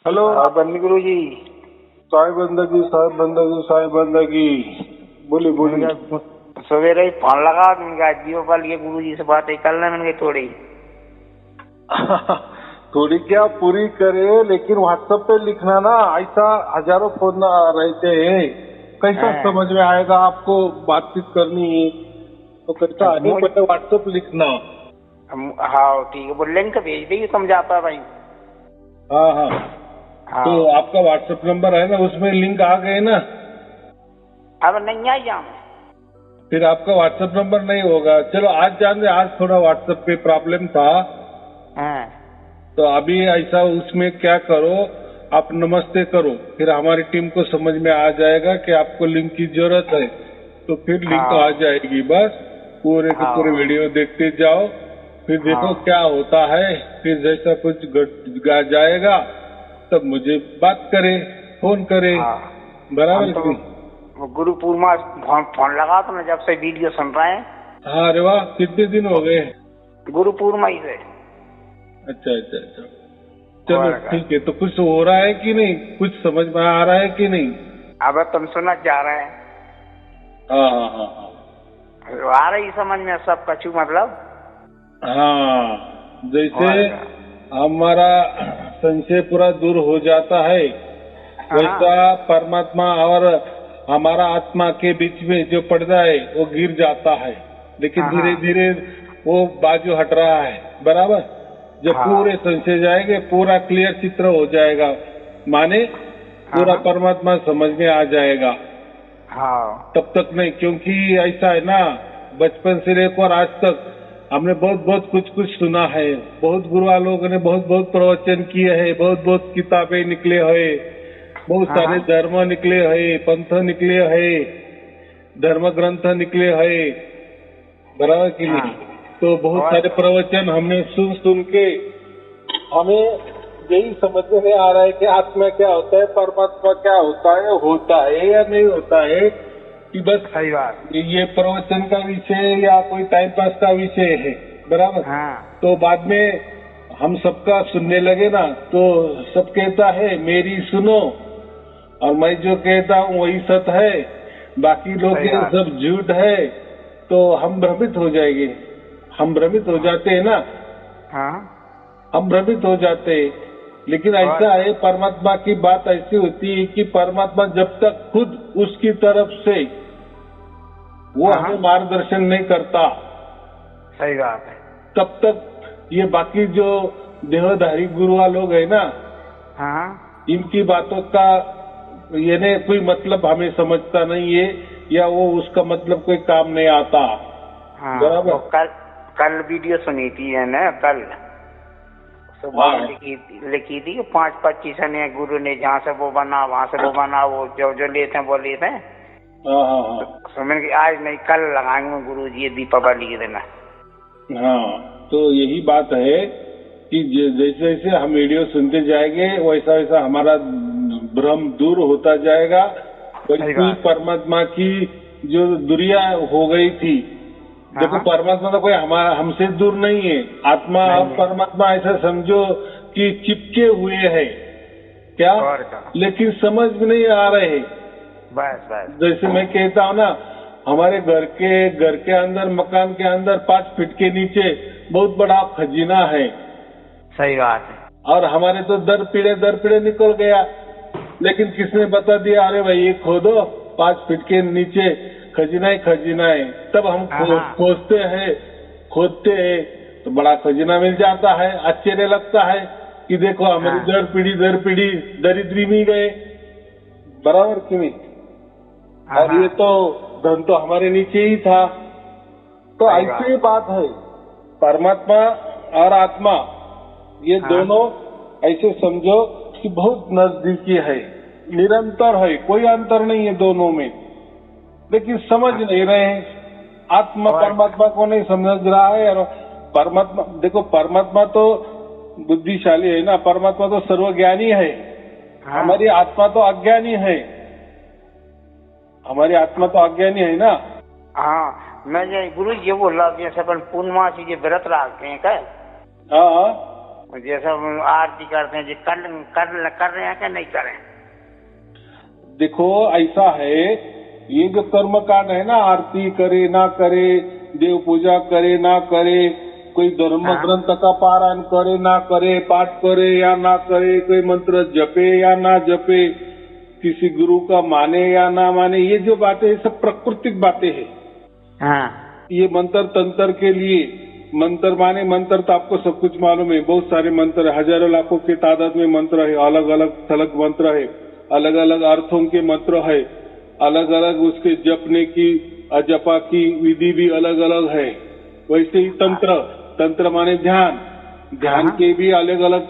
Hello. बंदी गुरु जी। साहिब बंदगी, साहिब बंदगी, साहिब बंदगी। बोली बोली। सवेरे ही फोन लगा तो मैंने जियो पर लिए गुरु जी से बातें कर लें। मैंने थोड़ी थोड़ी क्या पूरी करे, लेकिन व्हाट्सएप पे लिखना ना, ऐसा हजारों फोन रहते हैं, कैसा समझ में आएगा आपको? बातचीत करनी है तो कैसा है, पहले व्हाट्सएप लिखना। हाँ ठीक है, वो लिंक भेज देगी समझाता भाई। हाँ हाँ, तो आपका व्हाट्सएप नंबर है ना, उसमें लिंक आ गए ना? अब नहीं आई यहाँ में। फिर आपका व्हाट्सएप नंबर नहीं होगा। चलो आज जान, आज थोड़ा व्हाट्सएप पे प्रॉब्लम था। तो अभी ऐसा उसमें क्या करो, आप नमस्ते करो, फिर हमारी टीम को समझ में आ जाएगा कि आपको लिंक की जरूरत है, तो फिर लिंक आ जाएगी। बस पूरे के पूरे वीडियो देखते जाओ, फिर देखो क्या होता है। फिर जैसा कुछ घट जाएगा तब मुझे बात करे, फोन करे। बराबर तो गुरु पूर्णिमा फोन लगा तो मैं जब से वीडियो सुन रहे हैं। हाँ, अरे वाह, कितने दिन हो गए? गुरु पूर्णिमा ही से। अच्छा अच्छा अच्छा, चलो ठीक है। तो कुछ हो रहा है कि नहीं, कुछ समझ में आ रहा है कि नहीं? अब तुम सुनना चाह रहे हैं? हाँ हाँ हाँ हाँ, आ रही समझ में सब कछु मतलब। हाँ, जैसे हमारा संशय पूरा दूर हो जाता है, वैसा परमात्मा और हमारा आत्मा के बीच में जो पर्दा है वो गिर जाता है, लेकिन धीरे धीरे वो बाजू हट रहा है। बराबर, जब पूरे संशय जाएंगे पूरा क्लियर चित्र हो जाएगा, माने पूरा परमात्मा समझ में आ जाएगा। तब तक नहीं, क्योंकि ऐसा है ना, बचपन से लेकर आज तक हमने बहुत बहुत कुछ सुना है। बहुत गुरुआ लोगों ने बहुत बहुत प्रवचन किए हैं, बहुत बहुत किताबें निकले हैं, बहुत सारे धर्म निकले हैं, पंथ निकले हैं, धर्म ग्रंथ निकले हैं। बराबर कि नहीं? तो बहुत सारे प्रवचन हमने सुन के हमें यही समझ में नहीं आ रहा है कि आत्मा क्या होता है, परमात्मा क्या होता है या नहीं होता है, कि बस सही बात। ये प्रवचन का विषय या कोई टाइम पास का विषय है। बराबर। तो बाद में हम सबका सुनने लगे ना, तो सब कहता है मेरी सुनो, और मैं जो कहता हूँ वही सत्य है, बाकी लोग ये सब झूठ है। तो हम भ्रमित हो जाएंगे। हम भ्रमित हो जाते हैं ना, हम भ्रमित हो जाते हैं। लेकिन ऐसा है, परमात्मा की बात ऐसी होती है कि परमात्मा जब तक खुद उसकी तरफ से वो हमें मार्गदर्शन नहीं करता, सही बात है, तब तक ये बाकी जो देहधारी गुरुआ लोग है ना, इनकी बातों का ये ने कोई मतलब हमें समझता नहीं है, या वो उसका मतलब कोई काम नहीं आता। बराबर। कल वीडियो सुनी थी है ना, कल सुबह लिखी थी कि 5-25 ने गुरु ने जहाँ से वो बना वहाँ से वो बना, वो जो लेते हैं वो लेते हैं। समझ के आज नहीं कल लगाएंगे गुरु जी दीपावली के दिन। हाँ, तो यही बात है कि जैसे जैसे हम वीडियो सुनते जाएंगे वैसा वैसा हमारा भ्रम दूर होता जाएगा। वैसे परमात्मा की जो दुनिया हो गई थी, देखो परमात्मा तो कोई हमारा हमसे दूर नहीं है। आत्मा और परमात्मा ऐसा समझो कि चिपके हुए है क्या, लेकिन समझ में नहीं आ रहे। बस जैसे मैं कहता हूँ ना, हमारे घर के अंदर, मकान के अंदर 5 फीट के नीचे बहुत बड़ा खजीना है। सही बात है। और हमारे तो दर पीढ़े निकल गया, लेकिन किसने बता दिया, अरे भाई ये खोदो, 5 फीट के नीचे खजीना है। तब हम खोदते हैं तो बड़ा खजीना मिल जाता है। आश्चर्य लगता है कि देखो हमारी दर पीढ़ी दरिद्री में गए। बराबर कि नहीं? और ये तो धन तो हमारे नीचे ही था। तो ऐसी बात है, परमात्मा और आत्मा ये दोनों ऐसे समझो कि बहुत नजदीकी है, निरंतर है, कोई अंतर नहीं है दोनों में। लेकिन समझ नहीं रहे हैं, आत्मा परमात्मा को नहीं समझ रहा है। और परमात्मा, देखो परमात्मा तो बुद्धिशाली है ना, परमात्मा तो सर्वज्ञानी है। हमारी आत्मा तो अज्ञानी है, हमारी आत्मा तो अज्ञानी है ना। मैं गुरु ये बोल रहा हूँ, जैसे अपन पूर्णिमा से व्रत रखते हैं क्या? जैसा आरती करते हैं जी, कर रहे हैं क्या नहीं कर रहे हैं? देखो ऐसा है, ये जो कर्म कांड है ना, आरती करे ना करे, देव पूजा करे ना करे, कोई धर्म ग्रंथ का पारायण करे ना करे, पाठ करे या ना करे, कोई मंत्र जपे या ना जपे, किसी गुरु का माने या ना माने, ये जो बातें हैं सब प्राकृतिक बातें हैं। हाँ। ये मंत्र तंत्र के लिए, मंत्र माने मंत्र तो आपको सब कुछ मालूम है, बहुत सारे मंत्र है, हजारों लाखों की तादाद में मंत्र है, अलग अलग थलग मंत्र है, अलग अलग अर्थों के मंत्र है, अलग अलग उसके जपने की अजपा की विधि भी अलग अलग है। वैसे ही तंत्र माने ध्यान के भी अलग अलग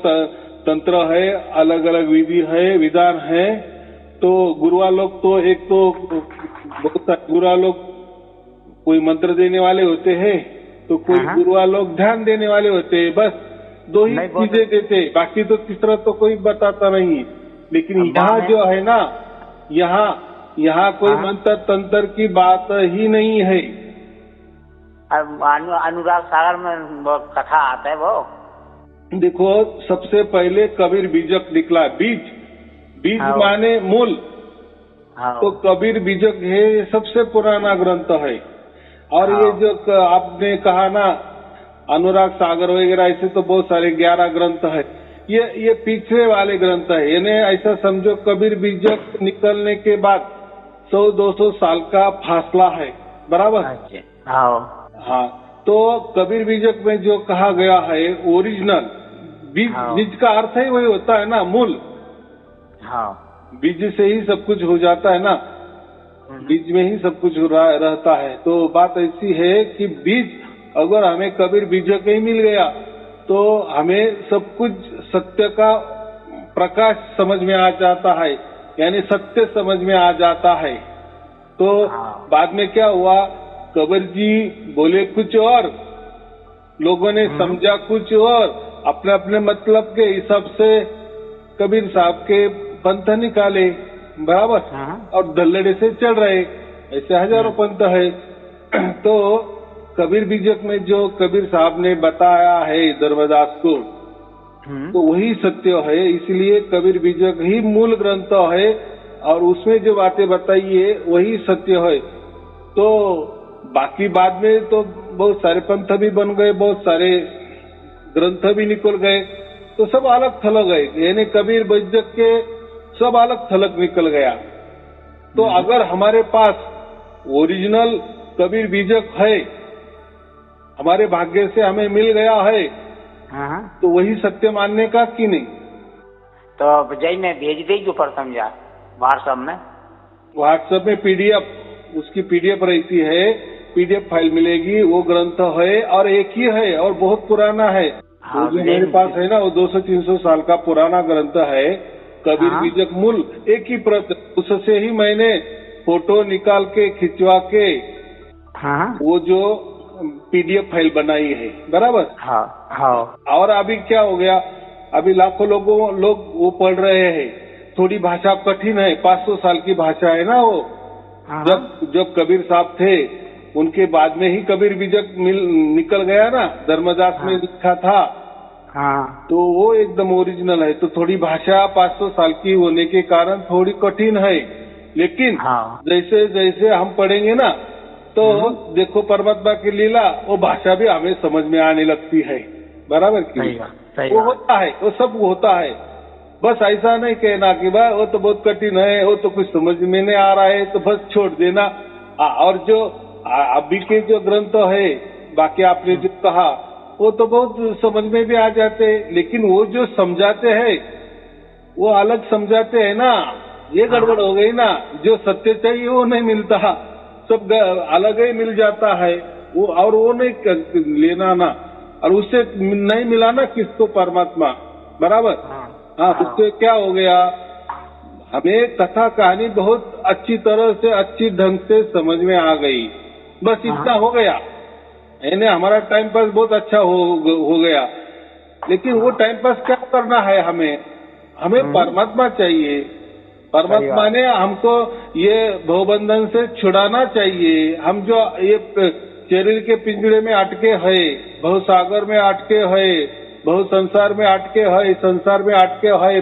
तंत्र है, अलग अलग विधि है, विधान है। तो गुरुआ लोग तो एक तो बहुत सारे गुरुआ लोग कोई मंत्र देने वाले होते हैं, तो कोई गुरुआ लोग ध्यान देने वाले होते हैं, बस दो ही चीजें देते, बाकी तो तीसरा तो कोई बताता नहीं। लेकिन यहाँ जो है ना, यहाँ कोई मंत्र तंत्र की बात ही नहीं है। अनुराग सागर में कथा आता है वो। देखो, सबसे पहले कबीर बीजक निकला, बीज माने मूल। तो कबीर बीजक है, ये सबसे पुराना ग्रंथ है। और ये जो आपने कहा ना अनुराग सागर वगैरह, ऐसे तो बहुत सारे 11 ग्रंथ है, ये पीछे वाले ग्रंथ है। यानी ऐसा समझो कबीर बीजक निकलने के बाद 100-200 साल का फासला है, बराबर। हाँ, तो कबीर बीजक में जो कहा गया है ओरिजिनल बीज का अर्थ ही वही होता है ना, मूल। बीज से ही सब कुछ हो जाता है ना, बीज में ही सब कुछ रहता है। तो बात ऐसी है कि बीज अगर हमें कबीर बीजक ही मिल गया तो हमें सब कुछ सत्य का प्रकाश समझ में आ जाता है, यानी सत्य समझ में आ जाता है। तो बाद में क्या हुआ, कबीर जी बोले कुछ और, लोगों ने समझा कुछ और, अपने अपने मतलब के हिसाब से कबीर साहब के पंथ निकाले, बराबर, और दल्लड़े से चल रहे, ऐसे हजारों पंथ है। तो कबीर बीजक में जो कबीर साहब ने बताया है धर्मदास को, तो वही सत्य है, इसलिए कबीर बीजक ही मूल ग्रंथ है, और उसमें जो बातें बताई है वही सत्य है। तो बाकी बाद में तो बहुत सारे पंथ भी बन गए, बहुत सारे ग्रंथ भी निकल गए, तो सब अलग थलग गए, यानी कबीर बीजक के सब अलग थलग निकल गया। तो अगर हमारे पास ओरिजिनल कबीर बीजक है, हमारे भाग्य से हमें मिल गया है, तो वही सत्य मानने का कि नहीं। तो विजय ने भेज दी जो पर समझा व्हाट्सएप में पीडीएफ, उसकी पीडीएफ रहती है, पीडीएफ फाइल मिलेगी, वो ग्रंथ है और एक ही है और बहुत पुराना है। वो जो मेरे पास है ना, वो 200-300 साल का पुराना ग्रंथ है, कबीर बीजक मूल, एक ही प्रत, उससे ही मैंने फोटो निकाल के खिंचवा के वो जो पीडीएफ फाइल बनाई है, बराबर। और अभी क्या हो गया, अभी लाखों लोग वो पढ़ रहे हैं, थोड़ी भाषा कठिन है, 500 साल की भाषा है ना वो। जब कबीर साहब थे उनके बाद में ही कबीर बीजक निकल गया ना, धर्मदास में लिखा था, तो वो एकदम ओरिजिनल है। तो थोड़ी भाषा 500 साल की होने के कारण थोड़ी कठिन है, लेकिन जैसे जैसे हम पढ़ेंगे ना, तो देखो परमात्मा की लीला, वो भाषा भी हमें समझ में आने लगती है, बराबर की। वो होता है, वो सब होता है, बस ऐसा नहीं कहना कि भाई वो तो बहुत कठिन है, वो तो कुछ समझ में नहीं आ रहा है, तो बस छोड़ देना। और जो अभी के जो ग्रंथ है, बाकी आपने जो कहा वो तो बहुत समझ में भी आ जाते हैं, लेकिन वो जो समझाते हैं वो अलग समझाते हैं ना, ये गड़बड़ हो गई ना, जो सत्य चाहिए वो नहीं मिलता, सब अलग ही मिल जाता है वो, और वो नहीं लेना ना, और उससे नहीं मिला ना किसको, परमात्मा, बराबर। हाँ, उससे क्या हो गया, हमें कथा कहानी बहुत अच्छी तरह से, अच्छी ढंग से समझ में आ गई, बस इतना हो गया, यानी हमारा टाइम पास बहुत अच्छा हो गया। लेकिन वो टाइम पास क्या करना है, हमें परमात्मा चाहिए, परमात्मा ने हमको ये भवबंधन से छुड़ाना चाहिए। हम जो ये शरीर के पिंजरे में अटके हैं, भवसागर में अटके हैं, बहुत संसार में अटके है,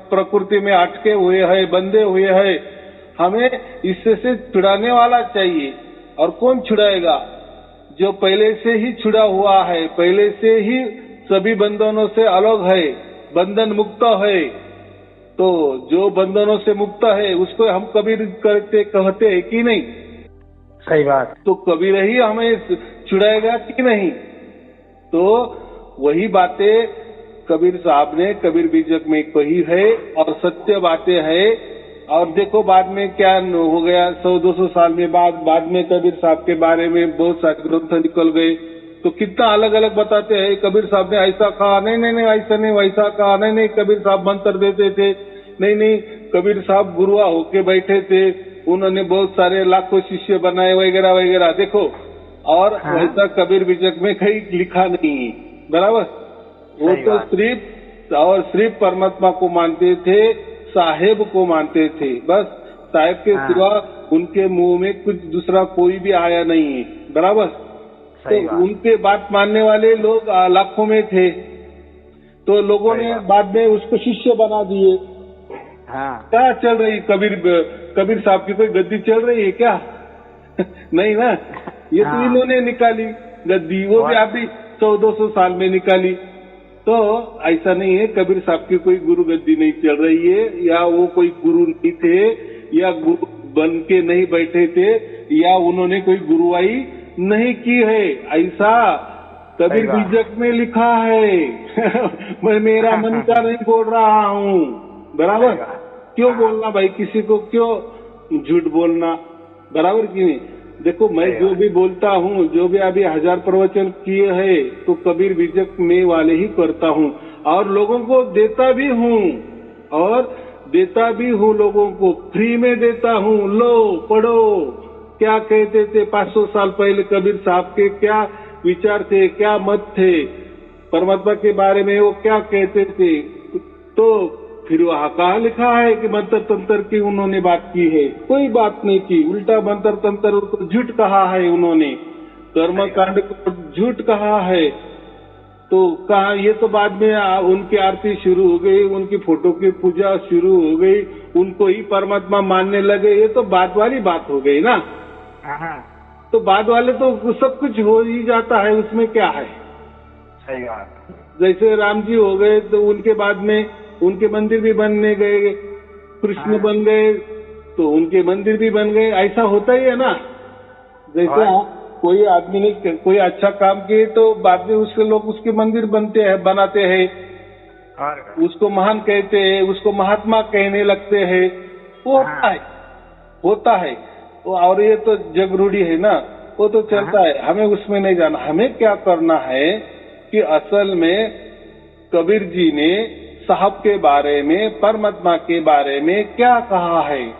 प्रकृति में अटके हुए है, बंधे हुए है। हमें इससे से छुड़ाने वाला चाहिए। और कौन छुड़ाएगा? जो पहले से ही छुड़ा हुआ है, पहले से ही सभी बंधनों से अलग है, बंधन मुक्त है। तो जो बंधनों से मुक्त है उसको हम कबीर कहते हैं कि नहीं? सही बात। तो कबीर ही हमें छुड़ाएगा कि नहीं? तो वही बातें कबीर साहब ने कबीर बीजक में कही है और सत्य बातें है। और देखो बाद में क्या हो गया, 100-200 साल में बाद में कबीर साहब के बारे में बहुत सारे ग्रंथ निकल गए। तो कितना अलग अलग बताते हैं, कबीर साहब ने ऐसा कहा, नहीं ऐसा नहीं, वैसा कहा, नहीं कबीर साहब मंत्र देते थे, नहीं कबीर साहब गुरुआ होके बैठे थे, उन्होंने बहुत सारे लाखों शिष्य बनाए वगैरह वगैरह। देखो, और वैसा कबीर बीजक में कहीं लिखा नहीं है, बराबर। वो तो सिर्फ परमात्मा को मानते थे, साहेब को मानते थे, बस साहेब के सिवा उनके मुंह में कुछ दूसरा कोई भी आया नहीं है, बराबर। तो उनके बात मानने वाले लोग लाखों में थे। तो लोगों ने बाद में उसको शिष्य बना दिए। क्या चल रही कबीर साहब की कोई गद्दी चल रही है क्या? नहीं ना, ये तो इन्होंने निकाली गद्दी, वो भी अभी 100-200 साल में निकाली। तो ऐसा नहीं है, कबीर साहब की कोई गुरु गद्दी नहीं चल रही है, या वो कोई गुरु नहीं थे, या गुरु बन के नहीं बैठे थे, या उन्होंने कोई गुरुवाई नहीं की है, ऐसा कबीर बीजक में लिखा है। मैं मेरा मन का नहीं बोल रहा हूँ, बराबर। क्यों बोलना भाई, किसी को क्यों झूठ बोलना, बराबर कि नहीं? देखो, मैं जो भी बोलता हूँ, जो भी अभी 1000 प्रवचन किए हैं, तो कबीर बीजक में वाले ही करता हूँ और लोगों को देता भी हूँ, लोगों को फ्री में देता हूँ। लो पढ़ो, क्या कहते थे 500 साल पहले कबीर साहब के, क्या विचार थे, क्या मत थे परमात्मा के बारे में, वो क्या कहते थे। तो फिर वहाँ कहाँ लिखा है कि मंत्र तंत्र की उन्होंने बात की है? कोई बात नहीं की, उल्टा मंत्र तंत्र को झूठ कहा है उन्होंने, कर्म कांड को झूठ कहा है। तो कहा, ये तो बाद में उनकी आरती शुरू हो गई, उनकी फोटो की पूजा शुरू हो गई, उनको ही परमात्मा मानने लगे, ये तो बाद वाली बात हो गई ना। तो बाद वाले तो सब कुछ हो ही जाता है, उसमें क्या है? सही बात। जैसे राम जी हो गए तो उनके बाद में उनके मंदिर भी बनने गए, कृष्ण बन गए तो उनके मंदिर भी बन गए। ऐसा होता ही है ना। जैसे कोई आदमी ने कोई अच्छा काम किए तो बाद में उसके लोग उसके मंदिर बनाते हैं, उसको महान कहते हैं, उसको महात्मा कहने लगते हैं। वो होता है। और ये तो जग रूढ़ी है ना, वो तो चलता है, हमें उसमें नहीं जाना। हमें क्या करना है कि असल में कबीर जी ने साहब के बारे में, परमात्मा के बारे में क्या कहा है,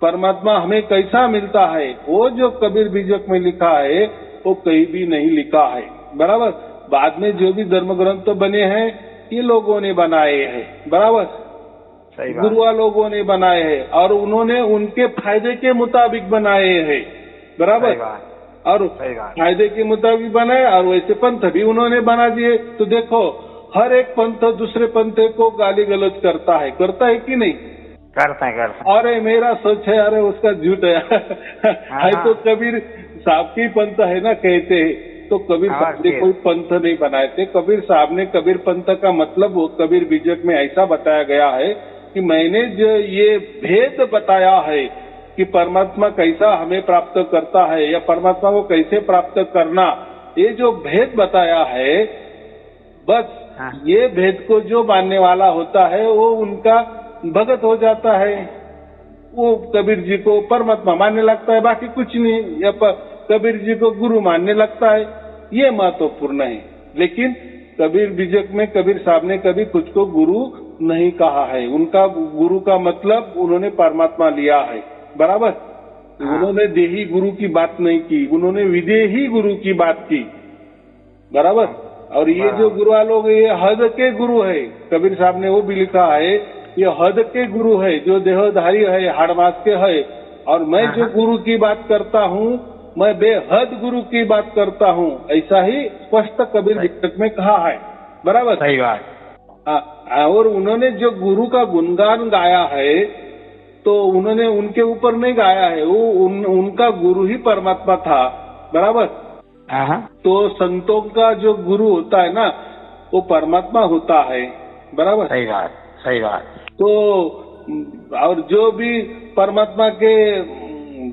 परमात्मा हमें कैसा मिलता है, वो जो कबीर बीजक में लिखा है वो कहीं भी नहीं लिखा है, बराबर। बाद में जो भी धर्म ग्रंथ बने हैं ये लोगों ने बनाए हैं, बराबर, गुरुआ लोगों ने बनाए हैं और उन्होंने उनके फायदे के मुताबिक बनाए हैं, बराबर। और फायदे के मुताबिक बनाए और वैसे पंथ भी उन्होंने बना दिए। तो देखो, हर एक पंथ दूसरे पंथ को गाली गलौज करता है कि नहीं? करते हैं। अरे मेरा सच है, अरे उसका झूठ है। तो कबीर साहब की पंथ है ना, कहते हैं। तो कबीर साहब ने कोई पंथ नहीं बनाए थे। कबीर साहब ने कबीर पंथ का मतलब वो कबीर बीजक में ऐसा बताया गया है कि मैंने जो ये भेद बताया है कि परमात्मा कैसा हमें प्राप्त करता है या परमात्मा को कैसे प्राप्त करना, ये जो भेद बताया है, बस ये भेद को जो मानने वाला होता है वो उनका भगत हो जाता है, वो कबीर जी को परमात्मा मानने लगता है, बाकी कुछ नहीं, या कबीर जी को गुरु मानने लगता है। ये महत्वपूर्ण है। लेकिन कबीर बीजक में कबीर साहब ने कभी खुद को गुरु नहीं कहा है। उनका गुरु का मतलब उन्होंने परमात्मा लिया है, बराबर। उन्होंने देही गुरु की बात नहीं की, उन्होंने विदेही गुरु की बात की, बराबर। और ये जो गुरु लोग, ये हद के गुरु है। कबीर साहब ने वो भी लिखा है, ये हद के गुरु है, जो देहधारी है, हाड़ मास के है। और मैं जो गुरु की बात करता हूँ, मैं बेहद गुरु की बात करता हूँ, ऐसा ही स्पष्ट कबीर बीजक में कहा है। बराबर। सही बात। और उन्होंने जो गुरु का गुणगान गाया है तो उन्होंने उनके ऊपर नहीं गाया है, वो उनका गुरु ही परमात्मा था, बराबर। तो संतों का जो गुरु होता है ना वो परमात्मा होता है, बराबर। सही बात, सही बात। तो और जो भी परमात्मा के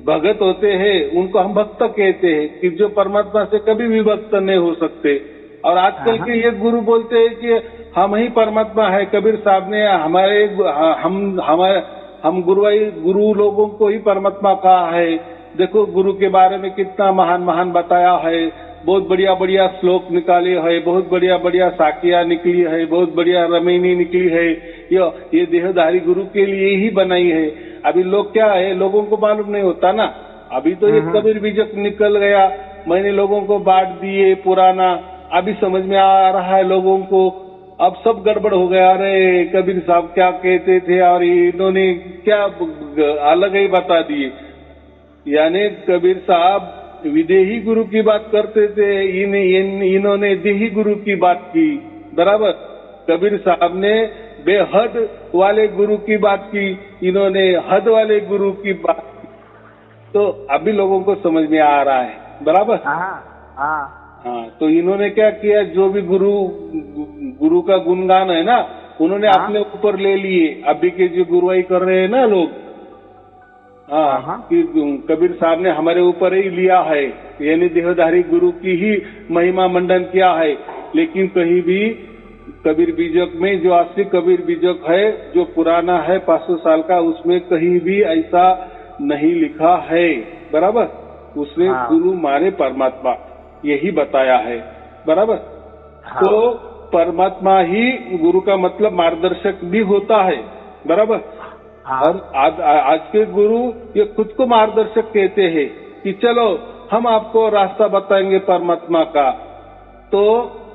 भगत होते हैं उनको हम भक्त कहते हैं, कि जो परमात्मा से कभी भी भक्त नहीं हो सकते। और आजकल के ये गुरु बोलते हैं कि हम ही परमात्मा है। कबीर साहब ने हम गुरु लोगों को ही परमात्मा कहा है। देखो गुरु के बारे में कितना महान महान बताया है, बहुत बढ़िया बढ़िया श्लोक निकाले है, बहुत बढ़िया बढ़िया साखियां निकली है, बहुत बढ़िया रमैनी निकली है। ये देहधारी गुरु के लिए ही बनाई है। अभी लोग क्या है, लोगों को मालूम नहीं होता ना। अभी तो ये कबीर बीजक निकल गया, मैंने लोगों को बांट दिए पुराना, अभी समझ में आ रहा है लोगों को। अब सब गड़बड़ हो गया, अरे कबीर साहब क्या कहते थे और इन्होंने क्या अलग ही बता दिए। यानी कबीर साहब विदेही गुरु की बात करते थे, इन्होंने देही गुरु की बात की, बराबर। कबीर साहब ने बेहद वाले गुरु की बात की, इन्होंने हद वाले गुरु की बात की। तो अभी लोगों को समझ में आ रहा है, बराबर। हाँ, तो इन्होंने क्या किया, जो भी गुरु का गुणगान है ना उन्होंने अपने ऊपर ले लिए। अभी के जो गुरुवाई कर रहे हैं ना लोग, कि कबीर साहब ने हमारे ऊपर ही लिया है, यानी देहधारी गुरु की ही महिमा मंडन किया है। लेकिन कहीं भी कबीर बीजक में जो असली कबीर बीजक है, जो पुराना है 500 साल का, उसमें कहीं भी ऐसा नहीं लिखा है, बराबर। उसने गुरु माने परमात्मा यही बताया है, बराबर। तो परमात्मा ही गुरु का मतलब मार्गदर्शक भी होता है, बराबर। और आज के गुरु ये खुद को मार्गदर्शक कहते हैं कि चलो हम आपको रास्ता बताएंगे परमात्मा का। तो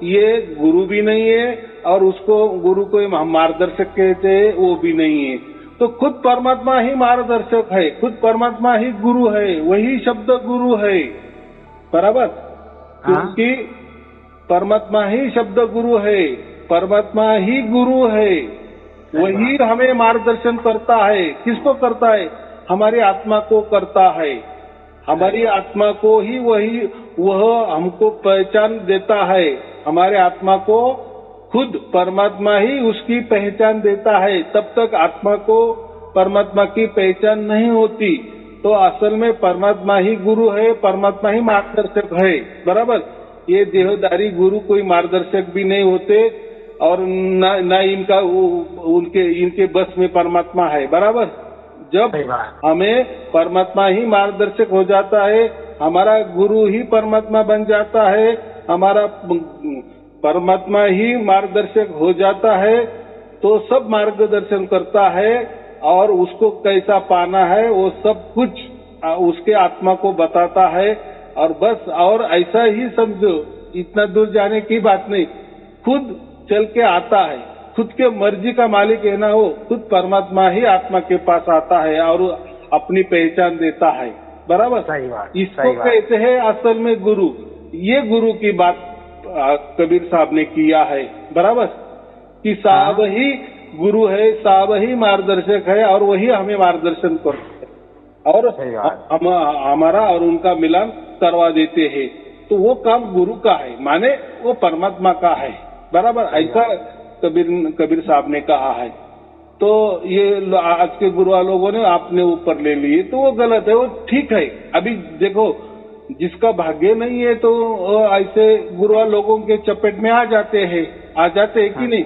ये गुरु भी नहीं है और उसको गुरु को हम मार्गदर्शक कहते हैं, वो भी नहीं है। तो खुद परमात्मा ही मार्गदर्शक है, खुद परमात्मा ही गुरु है, वही शब्द गुरु है, बराबर। क्योंकि परमात्मा ही शब्द गुरु है, परमात्मा ही गुरु है, वही हमें मार्गदर्शन करता है। किसको करता है? हमारी आत्मा को करता है। हमारी आत्मा को ही वह हमको पहचान देता है। हमारे आत्मा को खुद परमात्मा ही उसकी पहचान देता है। तब तक आत्मा को परमात्मा की पहचान नहीं होती। तो असल में परमात्मा ही गुरु है, परमात्मा ही मार्गदर्शक है, बराबर। ये देहधारी गुरु कोई मार्गदर्शक भी नहीं होते और न इनके बस में परमात्मा है, बराबर। जब हमें परमात्मा ही मार्गदर्शक हो जाता है, हमारा गुरु ही परमात्मा बन जाता है, हमारा परमात्मा ही मार्गदर्शक हो जाता है, तो सब मार्गदर्शन करता है और उसको कैसा पाना है वो सब कुछ उसके आत्मा को बताता है। और बस, और ऐसा ही समझो, इतना दूर जाने की बात नहीं, खुद चल के आता है, खुद के मर्जी का मालिक है ना वो, खुद परमात्मा ही आत्मा के पास आता है और अपनी पहचान देता है, बराबर। सही बात, इसको कहते हैं असल में गुरु। ये गुरु की बात कबीर साहब ने किया है, बराबर, कि साहब ही गुरु है, साहब ही मार्गदर्शक है और वही हमें मार्गदर्शन करते हैं और हमारा और उनका मिलन करवा देते हैं। तो वो काम गुरु का है, माने वो परमात्मा का है, बराबर। ऐसा कबीर साहब ने कहा है। तो ये आज के गुरुआ लोगों ने अपने ऊपर ले लिए, तो वो गलत है, वो ठीक है। अभी देखो, जिसका भाग्य नहीं है तो ऐसे गुरुआ लोगों के चपेट में आ जाते हैं कि नहीं।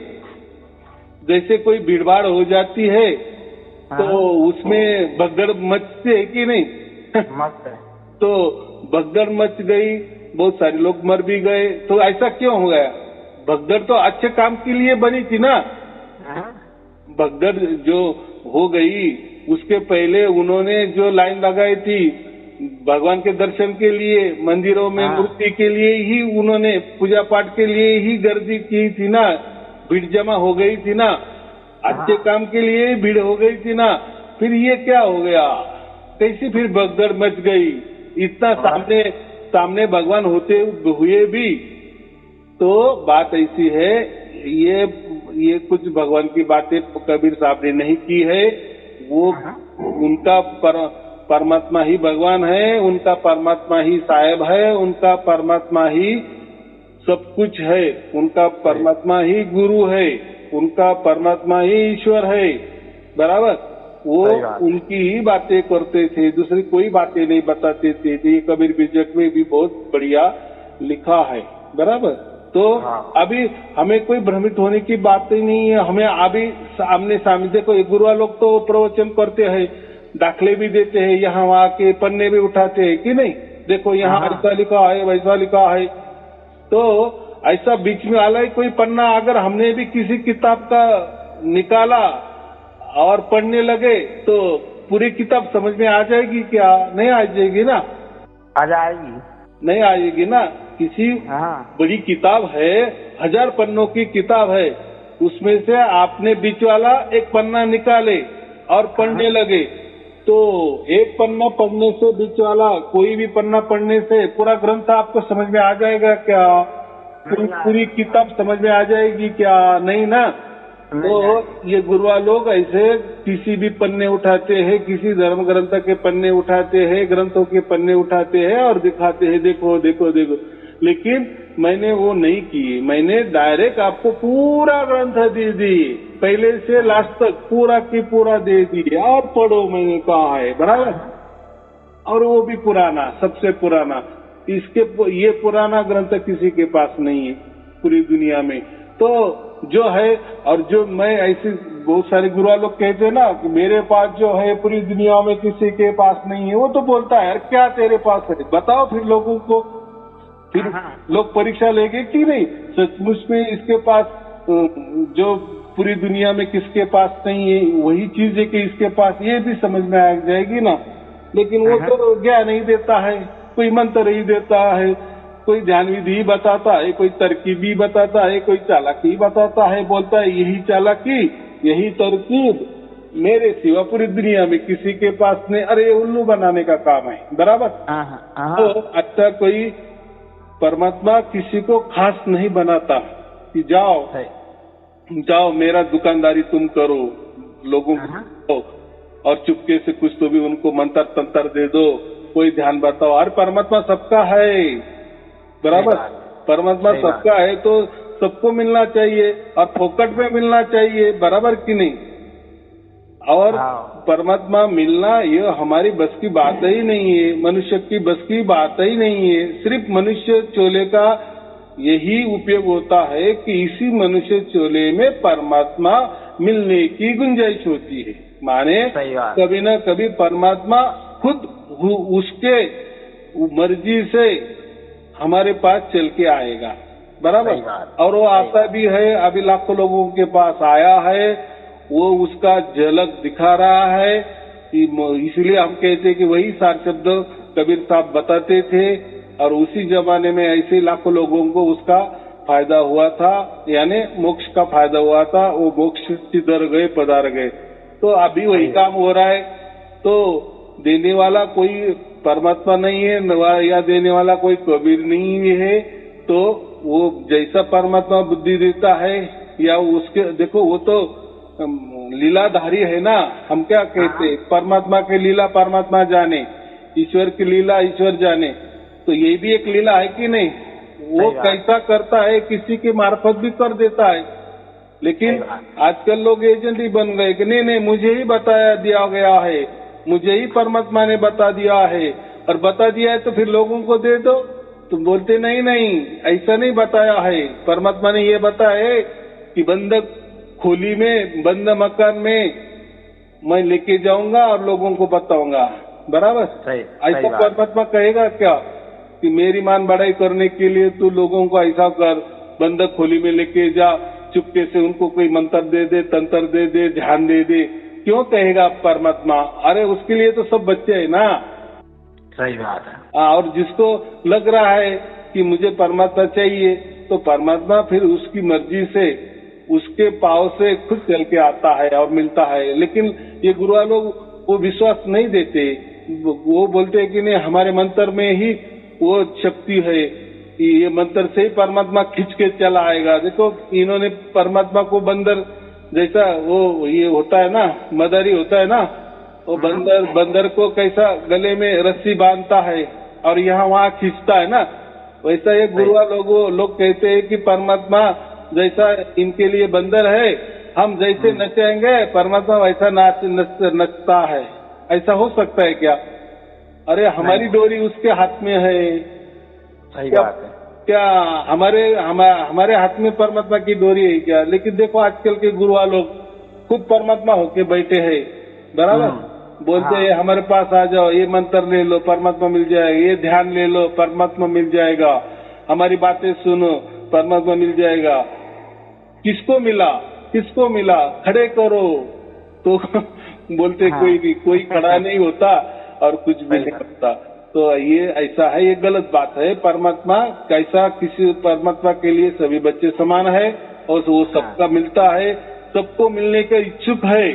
जैसे कोई भीड़भाड़ हो जाती है तो उसमें भगदड़ मचती है कि नहीं। मस्त है। तो भगदड़ मच गई, बहुत सारे लोग मर भी गए। तो ऐसा क्यों हो गया? भगदड़ तो अच्छे काम के लिए बनी थी ना। भगदड़ जो हो गई उसके पहले उन्होंने जो लाइन लगाई थी भगवान के दर्शन के लिए, मंदिरों में मूर्ति के लिए ही, उन्होंने पूजा पाठ के लिए ही गर्दी की थी ना, भीड़ जमा हो गई थी ना, अच्छे काम के लिए ही भीड़ हो गई थी ना। फिर ये क्या हो गया? कैसी फिर भगदड़ मच गई? इतना सामने भगवान होते हुए भी। तो बात ऐसी है ये कुछ भगवान की बातें कबीर साहब ने नहीं की है। वो उनका परमात्मा ही भगवान है, उनका परमात्मा ही साहेब है, उनका परमात्मा ही सब कुछ है, उनका परमात्मा ही गुरु है, उनका परमात्मा ही ईश्वर है। बराबर, वो उनकी ही बातें करते थे, दूसरी कोई बातें नहीं बताते थे। ये कबीर बीजक में भी बहुत बढ़िया लिखा है। बराबर, तो अभी हमें कोई भ्रमित होने की बात ही नहीं है। हमें अभी सामने सामने देखो, गुरुआ लोग तो प्रवचन करते हैं, दाखले भी देते हैं, यहाँ वहाँ के पन्ने भी उठाते हैं कि नहीं। देखो यहाँ ऐसा लिखा है, वैसा लिखा है। तो ऐसा बीच में आला कोई पन्ना अगर हमने भी किसी किताब का निकाला और पढ़ने लगे तो पूरी किताब समझ में आ जाएगी क्या? नहीं आ जाएगी ना। आ जाएगी, नहीं आएगी ना। किसी बड़ी किताब है, 1000 पन्नों की किताब है, उसमें से आपने बीच वाला एक पन्ना निकाले और पढ़ने लगे, तो एक पन्ना पढ़ने से, बीच वाला कोई भी पन्ना पढ़ने से पूरा ग्रंथ आपको समझ में आ जाएगा क्या? पूरी किताब समझ में आ जाएगी क्या? नहीं ना। तो ये गुरुआ लोग ऐसे किसी भी पन्ने उठाते हैं, किसी धर्म ग्रंथ के पन्ने उठाते हैं, ग्रंथों के पन्ने उठाते हैं और दिखाते हैं, देखो देखो देखो। लेकिन मैंने वो नहीं किए, मैंने डायरेक्ट आपको पूरा ग्रंथ दे दिए, पहले से लास्ट तक पूरा की पूरा दे दिए और पढ़ो, मैंने कहा है। बराबर, और वो भी पुराना, सबसे पुराना। ये पुराना ग्रंथ किसी के पास नहीं है पूरी दुनिया में। तो जो है, और जो मैं ऐसे बहुत सारे गुरुआ लोग कहते हैं ना कि मेरे पास जो है पूरी दुनिया में किसी के पास नहीं है, वो तो बोलता है यार क्या तेरे पास है, बताओ फिर लोगों को। फिर लोग परीक्षा लेंगे कि नहीं सचमुच में इसके पास जो पूरी दुनिया में किसके पास नहीं है वही चीज है कि इसके पास, ये भी समझ में आ जाएगी ना। लेकिन वो तो ज्ञान नहीं देता है, कोई मंत्र ही देता है, कोई ध्यान विधि बताता है, कोई तरकीबी बताता है, कोई चालाकी बताता है, बोलता है यही चालाकी यही तरकीब मेरे सिवा पूरी दुनिया में किसी के पास नहीं। अरे उल्लू बनाने का काम है। बराबर, तो अच्छा कोई परमात्मा किसी को खास नहीं बनाता कि जाओ मेरा दुकानदारी तुम करो, लोगों को और चुपके से कुछ तो भी उनको मंत्र तंत्र दे दो, कोई ध्यान बताओ। अरे परमात्मा सबका है। बराबर, परमात्मा सबका है तो सबको मिलना चाहिए और फोकट में मिलना चाहिए। बराबर कि नहीं। और परमात्मा मिलना ये हमारी बस की बात ही नहीं है, मनुष्य की बस की बात ही नहीं है। सिर्फ मनुष्य चोले का यही उपयोग होता है कि इसी मनुष्य चोले में परमात्मा मिलने की गुंजाइश होती है। माने कभी न कभी परमात्मा खुद उसके मर्जी से हमारे पास चल के आएगा। बराबर, और वो आता भी है, अभी लाखों लोगों के पास आया है, वो उसका झलक दिखा रहा है। इसलिए हम कहते हैं कि वही सार शब्द कबीर साहब बताते थे और उसी जमाने में ऐसे लाखों लोगों को उसका फायदा हुआ था, यानी मोक्ष का फायदा हुआ था। वो मोक्ष सिद्धर गए, पधार गए। तो अभी वही काम हो रहा है। तो देने वाला कोई परमात्मा नहीं है या देने वाला कोई कबीर नहीं है। तो वो जैसा परमात्मा बुद्धि देता है या उसके, देखो वो तो लीलाधारी है ना। हम क्या कहते, परमात्मा की लीला परमात्मा जाने, ईश्वर की लीला ईश्वर जाने। तो ये भी एक लीला है कि नहीं। वो कैसा करता है, किसी के मार्फत भी कर देता है। लेकिन आजकल लोग एजेंट ही बन गए कि नहीं मुझे ही बताया दिया गया है, मुझे ही परमात्मा ने बता दिया है, और बता दिया है तो फिर लोगों को दे दो। तुम बोलते नहीं ऐसा नहीं बताया है। परमात्मा ने ये बताया है कि बंद खोली में, बंद मकान में मैं लेके जाऊंगा और लोगों को बताऊंगा। बराबर, ऐसा परमात्मा कहेगा क्या कि मेरी मान बढ़ाई करने के लिए तू लोगों को ऐसा कर, बंद खोली में लेके जा, चुपके से उनको कोई मंत्र दे दे, तंत्र दे दे, ध्यान दे दे। क्यों कहेगा परमात्मा? अरे उसके लिए तो सब बच्चे है ना। सही बात है। और जिसको लग रहा है कि मुझे परमात्मा चाहिए, तो परमात्मा फिर उसकी मर्जी से उसके पाव से खुद चल के आता है और मिलता है। लेकिन ये गुरुआ लोग वो विश्वास नहीं देते। वो बोलते हैं कि नहीं हमारे मंत्र में ही वो शक्ति है, ये मंत्र से ही परमात्मा खींच के चला आएगा। देखो इन्होंने परमात्मा को बंदर जैसा वो ये होता है ना, मदारी होता है ना, वो बंदर को कैसा गले में रस्सी बांधता है और यहाँ वहाँ खींचता है ना, वैसा ये गुरुआ लोग कहते हैं कि परमात्मा जैसा इनके लिए बंदर है, हम जैसे नचेंगे परमात्मा वैसा नचता है। ऐसा हो सकता है क्या? अरे हमारी डोरी उसके हाथ में है। सही बात है। क्या हमारे हाथ में परमात्मा की डोरी है क्या? लेकिन देखो आजकल के गुरुआ लोग खुद परमात्मा होके बैठे हैं, बराबर बोलते हैं हमारे पास आ जाओ, ये मंत्र ले लो परमात्मा मिल जाएगा, ये ध्यान ले लो परमात्मा मिल जाएगा, हमारी बातें सुनो परमात्मा मिल जाएगा। किसको मिला खड़े करो तो बोलते कोई खड़ा नहीं होता और कुछ भी नहीं होता। तो ये ऐसा है, ये गलत बात है। परमात्मा कैसा, किसी परमात्मा के लिए सभी बच्चे समान है और वो सबका मिलता है, सबको मिलने का इच्छुक है,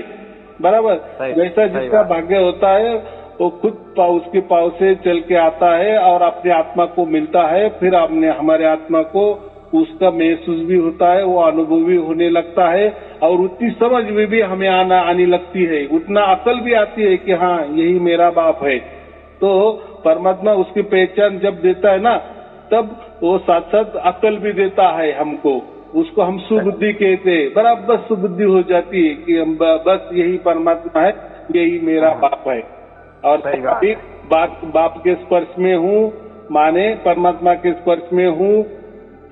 बराबर। जैसा जिसका भाग्य होता है वो खुद उसके पाँव से चल के आता है और अपने आत्मा को मिलता है, फिर आपने हमारे आत्मा को उसका महसूस भी होता है, वो अनुभव भी होने लगता है और उतनी समझ में भी हमें आने लगती है, उतना अकल भी आती है कि हाँ यही मेरा बाप है। तो परमात्मा उसकी पहचान जब देता है ना, तब वो साथ साथ अकल भी देता है हमको, उसको हम सुबुद्धि कहते हैं। बराबर सुबुद्धि हो जाती है कि हम बस यही परमात्मा है, यही मेरा बाप है। और बाप के स्पर्श में हूँ, माने परमात्मा के स्पर्श में हूँ,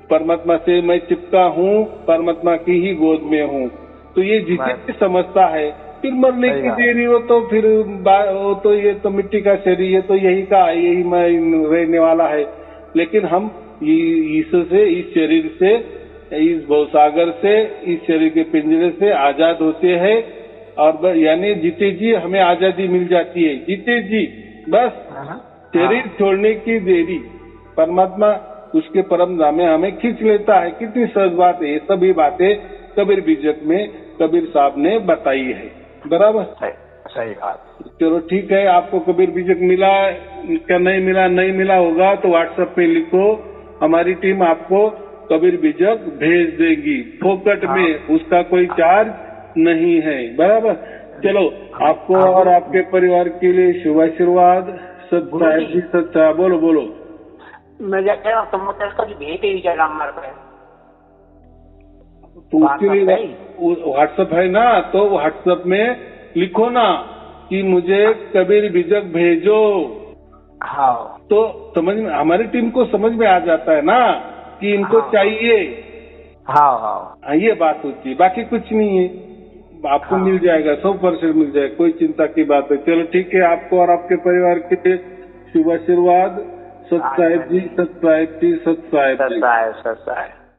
परमात्मा से मैं चिपका हूँ, परमात्मा की ही गोद में हूँ। तो ये जिसे समझता है, फिर मरने की देरी हो तो फिर वो तो ये तो मिट्टी का शरीर, ये तो यही का, यही मैं रहने वाला है। लेकिन हम से, इस शरीर से, इस भवसागर से, इस शरीर के पिंजरे से आजाद होते हैं और यानी जीते जी हमें आजादी मिल जाती है। जीते जी बस शरीर छोड़ने की देरी, परमात्मा उसके परम धाम में हमें खींच लेता है। कितनी सहज बात है। ये सभी बातें कबीर बीजक में कबीर साहब ने बताई है, बराबर। सही बात। चलो ठीक है, आपको कबीर बीजक मिला क्या नहीं मिला होगा तो व्हाट्सएप पे लिखो, हमारी टीम आपको कबीर बीजक भेज देगी फोकट में, उसका कोई चार्ज नहीं है, बराबर। चलो आपको और आपके परिवार के लिए शुभ आशीर्वाद। सच्चा बोलो। मैं क्या कह रहा हूँ, का भेज दीजिएगा हमारे पास। तो उसके लिए व्हाट्सएप है ना, तो व्हाट्सएप में लिखो ना कि मुझे कबीर बीजक भेजो। हाँ, तो समझ में, हमारी टीम को समझ में आ जाता है ना कि इनको चाहिए। हाँ, ये बात होती है, बाकी कुछ नहीं है। आपको मिल जाएगा, 100% मिल जाएगा, कोई चिंता की बात है। चलो ठीक है, आपको और आपके परिवार के लिए शुभ आशीर्वाद। सत साहेब जी, सत साहेब जी, सत साहेब।